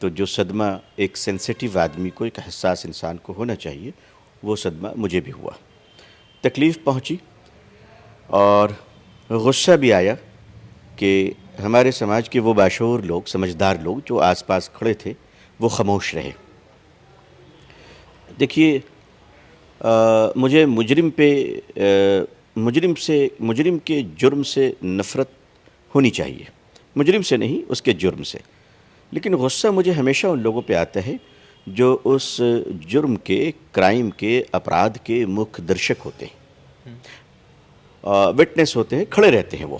تو جو صدمہ ایک سینسیٹیو آدمی کو، ایک حساس انسان کو ہونا چاہیے، وہ صدمہ مجھے بھی ہوا. تکلیف پہنچی اور غصہ بھی آیا کہ ہمارے سماج کے وہ باشعور لوگ، سمجھدار لوگ جو آس پاس کھڑے تھے، وہ خاموش رہے. دیکھیے، مجھے مجرم کے جرم سے نفرت ہونی چاہیے، مجرم سے نہیں، اس کے جرم سے. لیکن غصہ مجھے ہمیشہ ان لوگوں پہ آتا ہے جو اس جرم کے، کرائم کے، اپرادھ کے مکھ درشک ہوتے ہیں، وٹنس ہوتے ہیں، کھڑے رہتے ہیں. وہ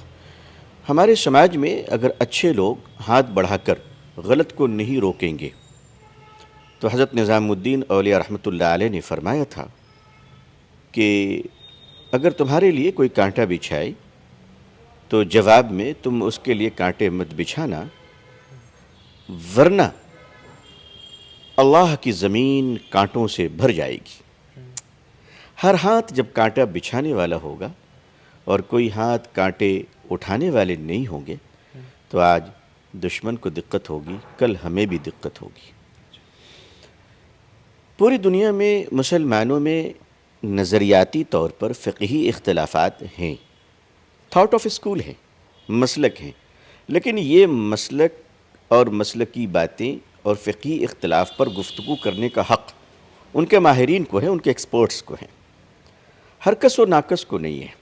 ہمارے سماج میں اگر اچھے لوگ ہاتھ بڑھا کر غلط کو نہیں روکیں گے تو حضرت نظام الدین اولیاء رحمۃ اللہ علیہ نے فرمایا تھا کہ اگر تمہارے لیے کوئی کانٹا بچھائے تو جواب میں تم اس کے لیے کانٹے مت بچھانا، ورنہ اللہ کی زمین کانٹوں سے بھر جائے گی. ہر ہاتھ جب کانٹا بچھانے والا ہوگا اور کوئی ہاتھ کانٹے اٹھانے والے نہیں ہوں گے تو آج دشمن کو دقت ہوگی، کل ہمیں بھی دقت ہوگی. پوری دنیا میں مسلمانوں میں نظریاتی طور پر فقہی اختلافات ہیں، تھاٹ آف اسکول ہیں، مسلک ہیں، لیکن یہ مسلک اور مسلکی باتیں اور فقہی اختلاف پر گفتگو کرنے کا حق ان کے ماہرین کو ہے، ان کے ایکسپرٹس کو ہے، ہر کس و ناکس کو نہیں ہے.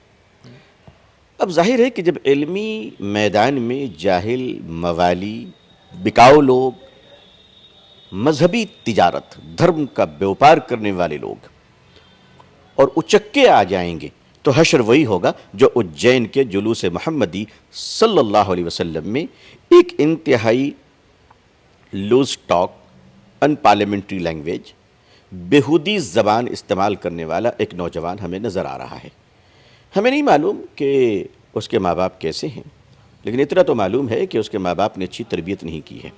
اب ظاہر ہے کہ جب علمی میدان میں جاہل، موالی، بکاؤ لوگ، مذہبی تجارت، دھرم کا بیوپار کرنے والے لوگ اور اچکے آ جائیں گے تو حشر وہی ہوگا جو اجین کے جلوس محمدی صلی اللہ علیہ وسلم میں ایک انتہائی لوز ٹاک، ان پارلیمنٹری لینگویج، بیہودی زبان استعمال کرنے والا ایک نوجوان ہمیں نظر آ رہا ہے. ہمیں نہیں معلوم کہ اس کے ماں باپ کیسے ہیں، لیکن اتنا تو معلوم ہے کہ اس کے ماں باپ نے اچھی تربیت نہیں کی ہے.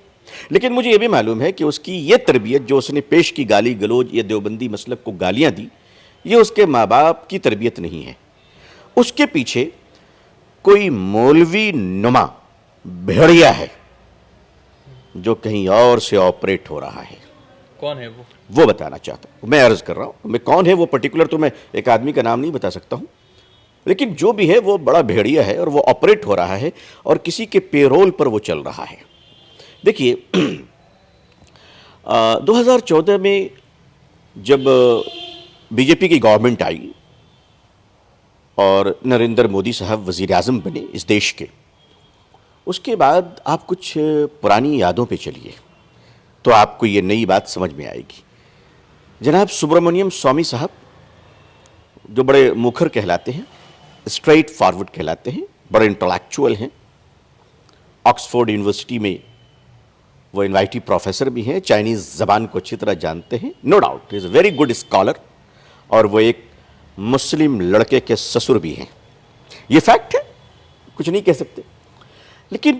لیکن مجھے یہ بھی معلوم ہے کہ اس کی یہ تربیت جو اس نے پیش کی، گالی گلوج، یہ دیوبندی مسلک کو گالیاں دی، یہ اس کے ماں باپ کی تربیت نہیں ہے. اس کے پیچھے کوئی مولوی نما بھیڑیا ہے جو کہیں اور سے آپریٹ ہو رہا ہے. کون ہے وہ بتانا چاہتا ہوں. میں عرض کر رہا ہوں میں کون ہے وہ پرٹیکولر تو میں ایک آدمی کا نام نہیں بتا سکتا ہوں، لیکن جو بھی ہے وہ بڑا بھیڑیا ہے اور وہ آپریٹ ہو رہا ہے اور کسی کے پے رول پر وہ چل رہا ہے. دیکھیے 2014 میں جب بی جے پی کی گورنمنٹ آئی اور نریندر مودی صاحب وزیر اعظم بنے اس دیش کے، اس کے بعد آپ کچھ پرانی یادوں پہ چلیے تو آپ کو یہ نئی بات سمجھ میں آئے گی. جناب سبرامنیم سوامی صاحب جو بڑے مکھر کہلاتے ہیں، اسٹریٹ فارورڈ کہلاتے ہیں، بڑے انٹلیکچوئل ہیں، آکسفورڈ یونیورسٹی میں وہ انوائٹی پروفیسر بھی ہیں، چائنیز زبان کو اچھی طرح جانتے ہیں، no doubt he is a very good scholar, اور وہ ایک مسلم لڑکے کے سسر بھی ہیں. یہ فیکٹ ہے، کچھ نہیں کہہ سکتے. لیکن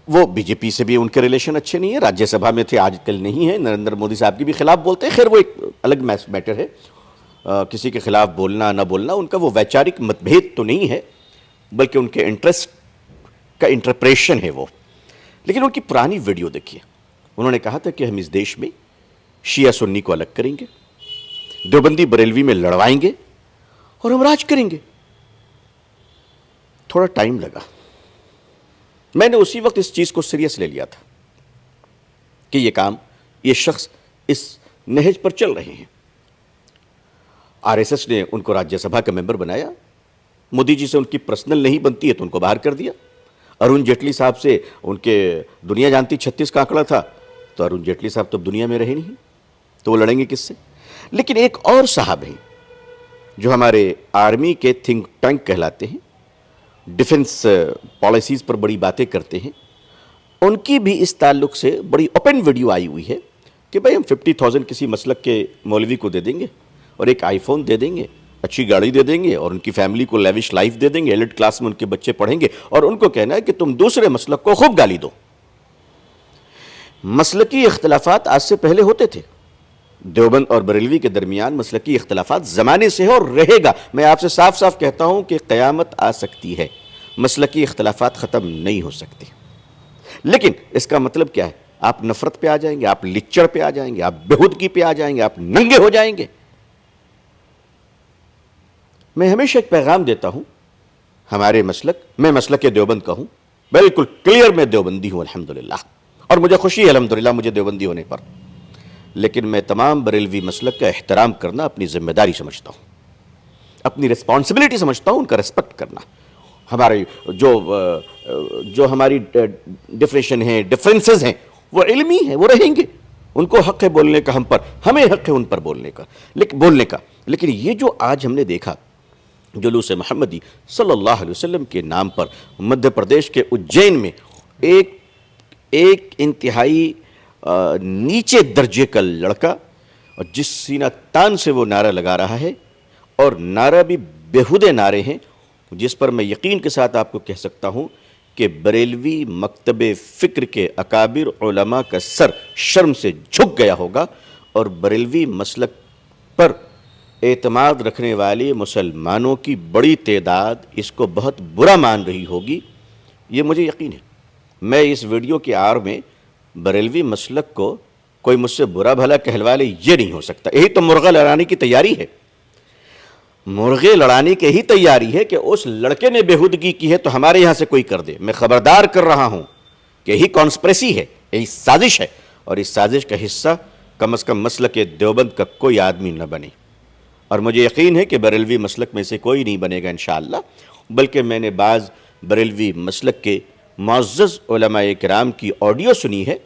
وہ بی جے پی سے بھی ان کے ریلیشن اچھے نہیں ہیں، راجیہ سبھا میں تھے، آج کل نہیں ہیں، نریندر مودی صاحب کے بھی خلاف بولتے ہیں. خیر وہ ایک الگ میٹر ہے، کسی کے خلاف بولنا نہ بولنا ان کا وہ ویچارک متبھید تو نہیں ہے، بلکہ ان کے انٹرسٹ کا انٹرپریشن ہے وہ. لیکن ان کی پرانی ویڈیو دیکھیے، انہوں نے کہا تھا کہ ہم اس دیش میں شیعہ سنی کو الگ کریں گے، دیوبندی بریلوی میں لڑوائیں گے اور ہم راج کریں گے. تھوڑا ٹائم لگا، میں نے اسی وقت اس چیز کو سیریس لے لیا تھا کہ یہ کام، یہ شخص اس نہج پر چل رہے ہیں. آر ایس ایس نے ان کو راجیہ سبھا کا ممبر بنایا، مودی جی سے ان کی پرسنل نہیں بنتی ہے تو ان کو باہر کر دیا. ارون جیٹلی صاحب سے ان کے دنیا جانتی 36 کا آنکڑا تھا، تو ارون جیٹلی صاحب تو اب دنیا میں رہے نہیں، تو وہ لڑیں گے کس سے؟ لیکن ایک اور صاحب ہیں جو ہمارے آرمی کے تھنک ٹینک کہلاتے ہیں، ڈیفنس پالیسیز پر بڑی باتیں کرتے ہیں، ان کی بھی اس تعلق سے بڑی اوپن ویڈیو آئی ہوئی ہے کہ بھائی ہم 50,000 کسی مسلک کے مولوی کو دے دیں گے اور ایک آئی فون دے دیں گے، اچھی گاڑی دے دیں گے اور ان کی فیملی کو لیوش لائف دے دیں گے، ایلٹ کلاس میں ان کے بچے پڑھیں گے، اور ان کو کہنا ہے کہ تم دوسرے مسلک کو خوب گالی دو. مسلکی اختلافات آج سے پہلے ہوتے تھے، دیوبند اور بریلوی کے درمیان مسلکی اختلافات زمانے سے ہے اور رہے گا. میں آپ سے صاف صاف کہتا ہوں کہ قیامت آ سکتی ہے، مسلکی اختلافات ختم نہیں ہو سکتے. لیکن اس کا مطلب کیا ہے آپ نفرت پہ آ جائیں گے, آپ لچڑ پہ آ جائیں گے, آپ بےہودگی پہ آ جائیں گے, آپ ننگے ہو جائیں گے. میں ہمیشہ ایک پیغام دیتا ہوں ہمارے مسلک, میں مسلک دیوبند کا ہوں, بالکل کلیئر میں دیوبندی ہوں الحمدللہ, اور مجھے خوشی ہے الحمدللہ مجھے دیوبندی ہونے پر, لیکن میں تمام بریلوی مسلک کا احترام کرنا اپنی ذمہ داری سمجھتا ہوں, اپنی رسپانسبلٹی سمجھتا ہوں, ان کا ریسپیکٹ کرنا. ہمارے جو ہماری ڈفریشن ہیں, ڈفرینسز ہیں, وہ علمی ہیں, وہ رہیں گے, ان کو حق ہے بولنے کا ہم پر, ہمیں حق ہے ان پر بولنے کا. لیکن یہ جو آج ہم نے دیکھا جلوس محمدی صلی اللہ علیہ وسلم کے نام پر مدھیہ پردیش کے اجین میں ایک انتہائی نیچے درجے کا لڑکا, اور جس سینہ تان سے وہ نعرہ لگا رہا ہے, اور نعرہ بھی بیہودے نعرے ہیں, جس پر میں یقین کے ساتھ آپ کو کہہ سکتا ہوں کہ بریلوی مکتب فکر کے اکابر علماء کا سر شرم سے جھک گیا ہوگا, اور بریلوی مسلک پر اعتماد رکھنے والے مسلمانوں کی بڑی تعداد اس کو بہت برا مان رہی ہوگی, یہ مجھے یقین ہے. میں اس ویڈیو کے آر میں بریلوی مسلک کو کوئی مجھ سے برا بھلا کہلوا لے, یہ نہیں ہو سکتا. یہی تو مرغہ لڑانے کی تیاری ہے, مرغے لڑانے کی ہی تیاری ہے کہ اس لڑکے نے بےہودگی کی ہے تو ہمارے یہاں سے کوئی کر دے. میں خبردار کر رہا ہوں کہ یہی کانسپریسی ہے, یہی سازش ہے, اور اس سازش کا حصہ کم از کم مسلک دیوبند کا کوئی آدمی نہ بنے, اور مجھے یقین ہے کہ بریلوی مسلک میں سے کوئی نہیں بنے گا انشاءاللہ. بلکہ میں نے بعض بریلوی مسلک کے معزز علماء کرام کی آڈیو سنی ہے,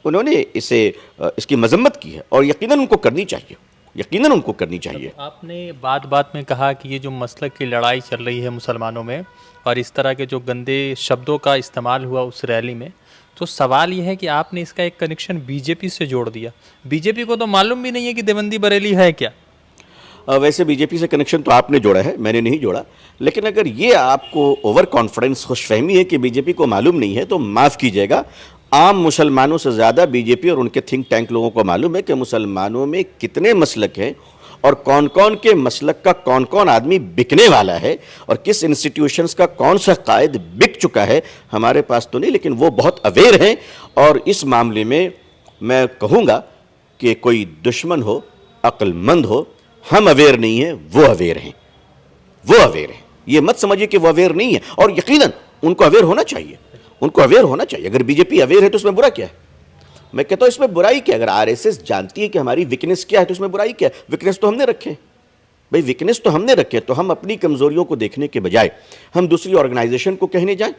انہوں نے اس کی مذمت کی ہے, اور یقیناً ان کو کرنی چاہیے, یقیناً ان کو کرنی چاہیے. آپ نے بات میں کہا کہ یہ جو مسلک کی لڑائی چل رہی ہے مسلمانوں میں, اور اس طرح کے جو گندے شبدوں کا استعمال ہوا اس ریلی میں, تو سوال یہ ہے کہ آپ نے اس کا ایک کنیکشن بی جے پی سے جوڑ دیا. بی جے پی کو تو معلوم بھی نہیں ہے کہ دیوبندی بریلی ہے کیا. ویسے بی جے پی سے کنیکشن تو آپ نے جوڑا ہے, میں نے نہیں جوڑا. لیکن اگر یہ آپ کو اوور کانفیڈنس, خوش فہمی ہے کہ بی جے پی کو معلوم نہیں ہے, تو معاف کیجیے گا, عام مسلمانوں سے زیادہ بی جے پی اور ان کے تھنک ٹینک لوگوں کو معلوم ہے کہ مسلمانوں میں کتنے مسلک ہیں, اور کون کون کے مسلک کا کون کون آدمی بکنے والا ہے, اور کس انسٹیٹیوشنز کا کون سا قائد بک چکا ہے. ہمارے پاس تو نہیں, لیکن وہ بہت اویئر ہیں, اور اس معاملے میں میں کہوں گا کہ کوئی دشمن ہو, عقل مند ہو, ہم اویئر نہیں ہیں, وہ اویئر ہیں, وہ اویئر ہیں. یہ مت سمجھیے کہ وہ اویئر نہیں ہے, اور یقیناً ان کو اویئر ہونا چاہیے, ان کو اویئر ہونا چاہیے. اگر بی جے پی اویئر ہے تو اس میں برا کیا ہے؟ میں کہتا ہوں اس میں برائی کیا ہے؟ اگر آر ایس ایس جانتی ہے کہ ہماری ویکنس کیا ہے تو اس میں برائی کیا ہے؟ ویکنس تو ہم نے رکھے ہیں بھائی, ویکنس تو ہم نے رکھے, تو ہم اپنی کمزوریوں کو دیکھنے کے بجائے ہم دوسری آرگنائزیشن کو کہنے جائیں.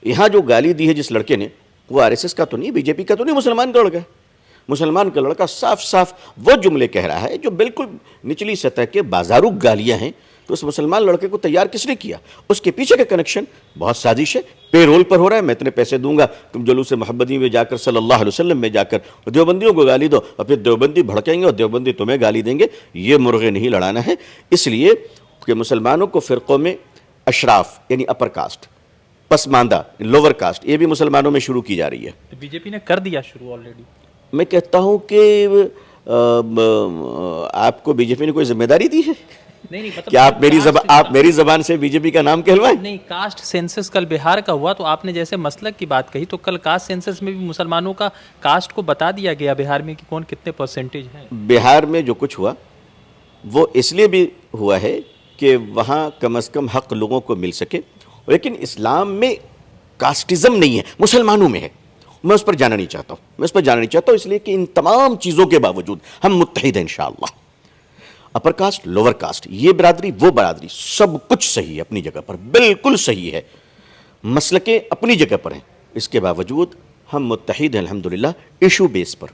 یہاں جو گالی دی ہے جس لڑکے نے, وہ آر ایس ایس کا تو نہیں, بی جے پی کا تو نہیں, مسلمان کا لڑکا ہے. مسلمان کا لڑکا صاف صاف وہ جملے کہہ رہا ہے جو بالکل نچلی سطح کے بازارو گالیاں ہیں. تو اس مسلمان لڑکے کو تیار کس نے کیا؟ اس کے پیچھے کا کنیکشن بہت سازش ہے, پے رول پر ہو رہا ہے. میں اتنے پیسے دوں گا, تم جلوس محمدی میں جا کر صلی اللہ علیہ وسلم میں جا کر دیوبندیوں کو گالی دو, اور پھر دیوبندی بھڑکیں گے اور دیوبندی تمہیں گالی دیں گے. یہ مرغے نہیں لڑانا ہے. اس لیے کہ مسلمانوں کو فرقوں میں اشراف یعنی اپر کاسٹ, پسماندہ لوور کاسٹ, یہ بھی مسلمانوں میں شروع کی جا رہی ہے. بی جے پی نے کر دیا شروع آلریڈی. میں کہتا ہوں کہ آپ کو بی جے پی نے کوئی ذمہ داری دی ہے کہ آپ میری زبان سے بی جے پی کا نام کہلوائیں؟ نہیں, کاسٹ سینسس کل بہار کا ہوا, تو آپ نے جیسے مسلک کی بات کہی, تو کل کاسٹ سینسس میں بھی مسلمانوں کا کاسٹ کو بتا دیا گیا بہار میں کہ کون کتنے پرسنٹیج ہیں. بہار میں جو کچھ ہوا وہ اس لیے بھی ہوا ہے کہ وہاں کم از کم حق لوگوں کو مل سکے, لیکن اسلام میں کاسٹزم نہیں ہے, مسلمانوں میں ہے. میں اس پر جانا نہیں چاہتا ہوں, اس لیے کہ ان تمام چیزوں کے باوجود ہم متحد ہیں انشاءاللہ. اپر کاسٹ, لوور کاسٹ, یہ برادری, وہ برادری, سب کچھ صحیح ہے اپنی جگہ پر, بالکل صحیح ہے. مسلکیں اپنی جگہ پر ہیں, اس کے باوجود ہم متحد ہیں الحمدللہ ایشو بیس پر.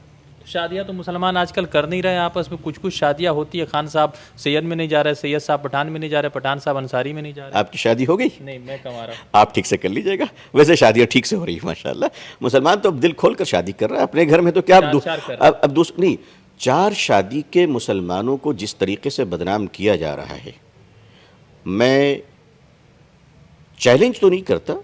شادیاں تو مسلمان آج کل کر نہیں رہے آپس میں, کچھ شادیاں ہوتی ہے, خان صاحب سید میں نہیں جا رہے, سید صاحب پٹھان میں نہیں جا رہے, پٹھان صاحب انصاری میں نہیں جا رہے. آپ کی شادی ہو گئی؟ نہیں, میں کما رہا ہوں. آپ ٹھیک سے کر لیجئے گا. ویسے شادیاں ٹھیک سے ہو رہی ہے ماشاءاللہ. مسلمان تو اب دل کھول کر شادی کر رہا ہے اپنے گھر میں, تو کیا اب دوسرے نہیں. 4 شادی کے مسلمانوں کو جس طریقے سے بدنام کیا جا رہا ہے, میں چیلنج تو نہیں کرتا,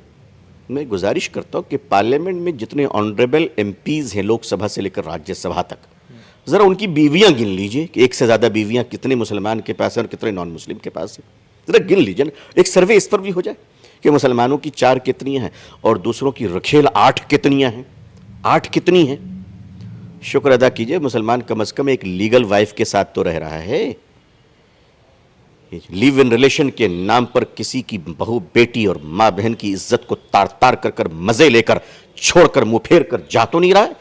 میں گزارش کرتا ہوں کہ پارلیمنٹ میں جتنے آنریبل ایم پیز ہیں, لوک سبھا سے لے کر راجیہ سبھا تک, ذرا ان کی بیویاں گن لیجئے کہ ایک سے زیادہ بیویاں کتنے مسلمان کے پاس ہیں اور کتنے نان مسلم کے پاس ہیں. ذرا گن لیجئے نا, ایک سروے اس پر بھی ہو جائے کہ مسلمانوں کی 4 کتنی ہیں اور دوسروں کی رکھیل 8 کتنی ہیں, 8 کتنی ہیں. شکر ادا کیجئے مسلمان کم از کم ایک لیگل وائف کے ساتھ تو رہ رہا ہے. لیو ان ریلیشن کے نام پر کسی کی بہو بیٹی اور ماں بہن کی عزت کو تار تار کر کر مزے لے کر چھوڑ کر منہ پھیر کر جا تو نہیں رہا ہے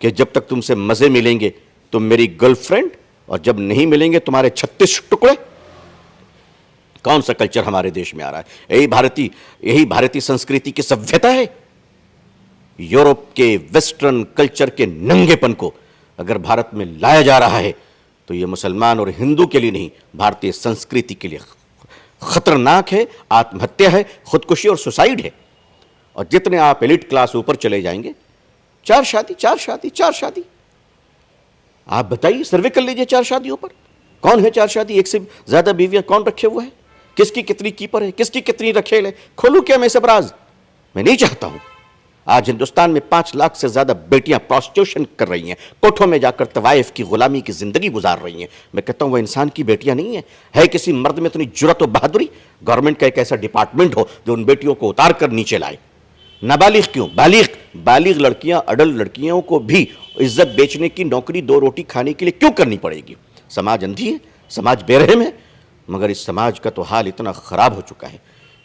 کہ جب تک تم سے مزے ملیں گے تو میری گرل فرینڈ اور جب نہیں ملیں گے تمہارے 36 ٹکڑے. کون سا کلچر ہمارے دیش میں آ رہا ہے؟ یہی بھارتی سنسکرتی کی سبھیتا ہے. یورپ کے ویسٹرن کلچر کے ننگے پن کو اگر بھارت میں لایا جا رہا ہے تو یہ مسلمان اور ہندو کے لیے نہیں، بھارتی سنسکرتی کے لیے خطرناک ہے، آتم ہتیا ہے، خودکشی اور سوسائیڈ ہے. اور جتنے آپ ایلیٹ کلاس اوپر چلے جائیں گے، 4 شادی. آپ بتائیے، سروے کر لیجئے 4 شادیوں پر. کون ہے 4 شادی، ایک سے زیادہ بیویاں کون رکھے ہوئے ہیں؟ کس کی کتنی کیپر ہے، کس کی کتنی رکھیل ہے؟ کھولوں کیا میں سب راز؟ میں نہیں چاہتا ہوں. آج ہندوستان میں 5 لاکھ سے زیادہ بیٹیاں پروسٹیوشن کر رہی ہیں، کوٹھوں میں جا کر طوائف کی غلامی کی زندگی گزار رہی ہیں. میں کہتا ہوں وہ انسان کی بیٹیاں نہیں ہیں. ہے کسی مرد میں اتنی جرأت و بہادری؟ گورنمنٹ کا ایک ایسا ڈپارٹمنٹ ہو جو ان بیٹیوں کو اتار کر نیچے لائے. نابالغ کیوں، بالغ لڑکیاں، اڈل لڑکیوں کو بھی عزت بیچنے کی نوکری 2 روٹی کھانے کے لیے کیوں کرنی پڑے گی؟ سماج اندھی ہے، سماج بے رحم ہے. مگر اس سماج کا تو حال اتنا خراب ہو چکا ہے،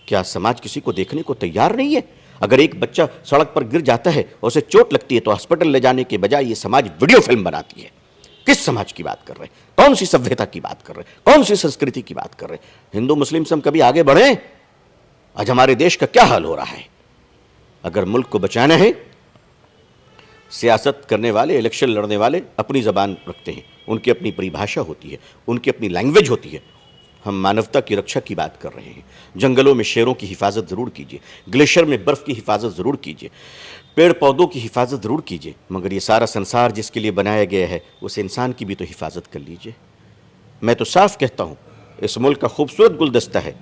کیا سماج کسی کو دیکھنے کو تیار نہیں ہے؟ اگر ایک بچہ سڑک پر گر جاتا ہے اور اسے چوٹ لگتی ہے تو ہاسپٹل لے جانے کے بجائے یہ سماج ویڈیو فلم بناتی ہے. کس سماج کی بات کر رہے ہیں؟ کون سی سبھیتا کی بات کر رہے ہیں؟ کون سی سنسکرتی کی بات کر رہے ہیں؟ ہندو مسلم سے ہم کبھی آگے بڑھیں؟ آج ہمارے دیش کا کیا حال ہو رہا ہے؟ اگر ملک کو بچانا ہے، سیاست کرنے والے، الیکشن لڑنے والے اپنی زبان رکھتے ہیں، ان کی اپنی پریبھاشا ہوتی ہے، ان کی اپنی لینگویج ہوتی ہے. ہم مانوتا کی رکشا کی بات کر رہے ہیں. جنگلوں میں شیروں کی حفاظت ضرور کیجیے، گلیشیر میں برف کی حفاظت ضرور کیجیے، پیڑ پودوں کی حفاظت ضرور کیجیے، مگر یہ سارا سنسار جس کے لیے بنایا گیا ہے اس انسان کی بھی تو حفاظت کر لیجیے. میں تو صاف کہتا ہوں، اس ملک کا خوبصورت گلدستہ ہے.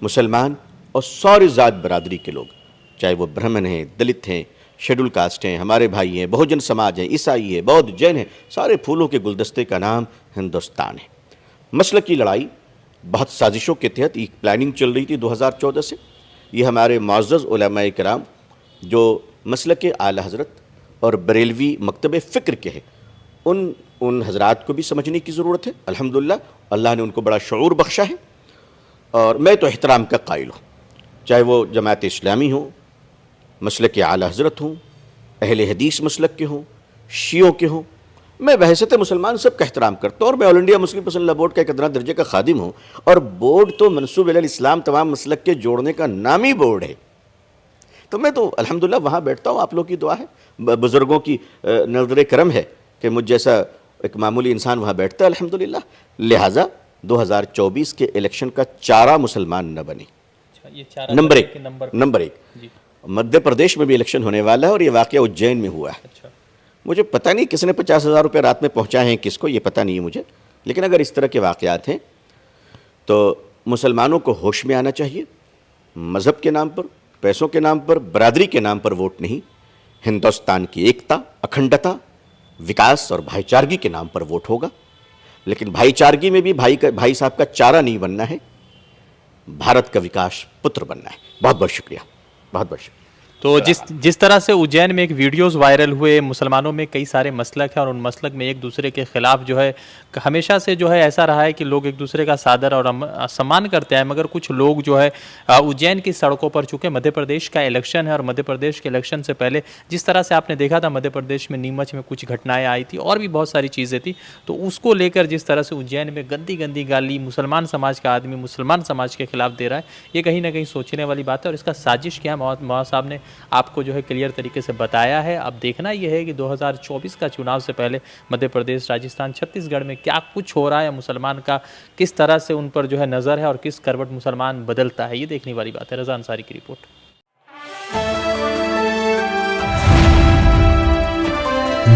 مسلمان اور ساری ذات برادری کے لوگ، چاہے وہ برہمن ہیں، دلت ہیں، شیڈول کاسٹ ہیں، ہمارے بھائی ہیں، بہوجن سماج ہیں، عیسائی ہیں، بودھ، جین ہیں، سارے پھولوں کے گلدستے کا نام ہندوستان ہے. مسلک کی لڑائی بہت سازشوں کے تحت ایک پلاننگ چل رہی تھی 2014 سے. یہ ہمارے معزز علماء کرام جو مسلک اعلی حضرت اور بریلوی مکتب فکر کے ہیں، ان حضرات کو بھی سمجھنے کی ضرورت ہے. الحمدللہ اللہ نے ان کو بڑا شعور بخشا ہے، اور میں تو احترام کا قائل ہوں، چاہے وہ جماعت اسلامی ہوں، مسلک اعلی حضرت ہوں، اہل حدیث مسلک کے ہوں، شیعوں کے ہوں. میں بحیثیت مسلمان سب کا احترام کرتا ہوں، اور میں آل انڈیا مسلم پسند لا بورڈ کا ایک ادنا درجے کا خادم ہوں، اور بورڈ تو منسوب الی الاسلام تمام مسلک کے جوڑنے کا نامی بورڈ ہے. تو میں تو الحمدللہ وہاں بیٹھتا ہوں. آپ لوگوں کی دعا ہے، بزرگوں کی نظر کرم ہے کہ مجھ جیسا ایک معمولی انسان وہاں بیٹھتا ہے الحمدللہ. لہٰذا 2024 کے الیکشن کا چارہ مسلمان نہ بنے. نمبر ایک مدھیہ پردیش میں بھی الیکشن ہونے والا ہے، اور یہ واقعہ اجین میں ہوا ہے. مجھے پتہ نہیں کس نے 50,000 روپے رات میں پہنچائے ہیں کس کو، یہ پتہ نہیں ہے مجھے، لیکن اگر اس طرح کے واقعات ہیں تو مسلمانوں کو ہوش میں آنا چاہیے. مذہب کے نام پر، پیسوں کے نام پر، برادری کے نام پر ووٹ نہیں. ہندوستان کی ایکتا، اکھنڈتا، وکاس اور بھائی چارگی کے نام پر ووٹ ہوگا. لیکن بھائی چارگی میں بھی بھائی صاحب کا چارہ نہیں بننا ہے، بھارت کا وکاس پتر بننا ہے. بہت بہت شکریہ، بہت بہت شکریہ. تو جس طرح سے اجین میں ایک ویڈیوز وائرل ہوئے، مسلمانوں میں کئی سارے مسلک ہیں اور ان مسلک میں ایک دوسرے کے خلاف جو ہے ہمیشہ سے جو ہے ایسا رہا ہے کہ لوگ ایک دوسرے کا صادر اور سمان کرتے ہیں، مگر کچھ لوگ جو ہے اجین کی سڑکوں پر، چونکہ مدھیہ پردیش کا الیکشن ہے اور مدھیہ پردیش کے الیکشن سے پہلے جس طرح سے آپ نے دیکھا تھا مدھیہ پردیش میں نیمچ میں کچھ گھٹنائیں آئی تھی اور بھی بہت ساری چیزیں تھیں، تو اس کو لے کر جس طرح سے اجین میں گندی گالی مسلمان سماج کا آدمی مسلمان سماج کے خلاف دے رہا ہے، یہ کہیں نہ کہیں سوچنے والی بات ہے. اور اس کا سازش کیا ہے مولانا صاحب نے آپ کو جو ہے کلیئر طریقے سے بتایا ہے. اب دیکھنا یہ ہے کہ 2024 کا چناؤ سے پہلے مدھیہ پردیش، راجستھان، چھتیس گڑھ میں کیا کچھ ہو رہا ہے، مسلمان کا کس طرح سے ان پر جو ہے نظر ہے اور کس کروٹ مسلمان بدلتا ہے، یہ دیکھنے والی بات ہے. رضا انصاری کی رپورٹ.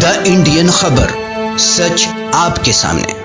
دا انڈین خبر، سچ آپ کے سامنے.